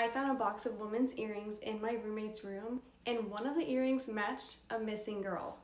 I found a box of women's earrings in my roommate's room, and one of the earrings matched a missing girl.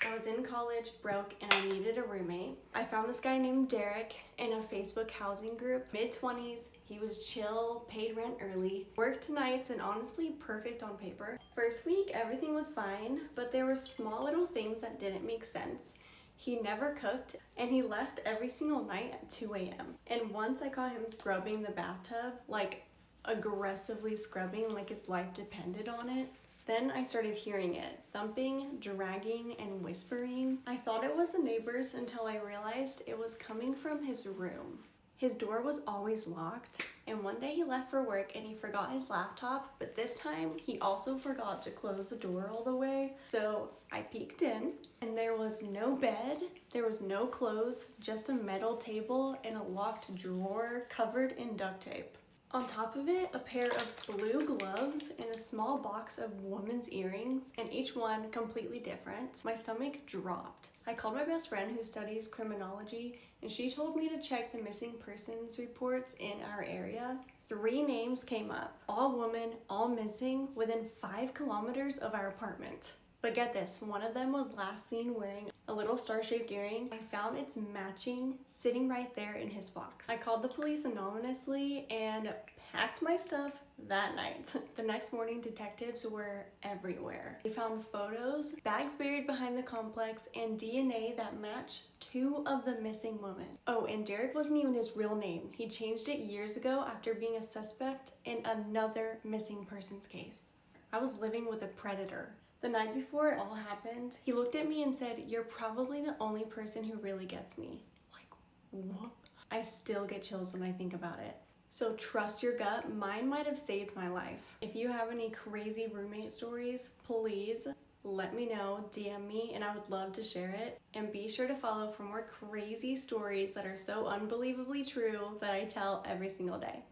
I was in college, broke, and I needed a roommate. I found this guy named Derek in a Facebook housing group, mid-20s. He was chill, paid rent early, worked nights, and honestly perfect on paper. First week, everything was fine, but there were small little things that didn't make sense. He never cooked, and he left every single night at 2 a.m. And once I caught him scrubbing the bathtub, like aggressively scrubbing like his life depended on it. Then I started hearing it, thumping, dragging, and whispering. I thought it was the neighbors until I realized it was coming from his room. His door was always locked, and one day he left for work and he forgot his laptop, but this time he also forgot to close the door all the way. So I peeked in, and there was no bed, there was no clothes, just a metal table and a locked drawer covered in duct tape. On top of it, a pair of blue gloves and a small box of women's earrings, and each one completely different. My stomach dropped. I called my best friend who studies criminology, and she told me to check the missing persons reports in our area. 3 names came up, all women, all missing, within 5 kilometers of our apartment. But get this, one of them was last seen wearing a little star-shaped earring. I found its matching sitting right there in his box. I called the police anonymously and packed my stuff that night. The next morning, detectives were everywhere. They found photos, bags buried behind the complex, and DNA that matched 2 of the missing women. Oh, and Derek wasn't even his real name. He changed it years ago after being a suspect in another missing persons case. I was living with a predator. The night before it all happened, he looked at me and said, "You're probably the only person who really gets me." Like, what? I still get chills when I think about it. So trust your gut. Mine might have saved my life. If you have any crazy roommate stories, please let me know, DM me, and I would love to share it. And be sure to follow for more crazy stories that are so unbelievably true that I tell every single day.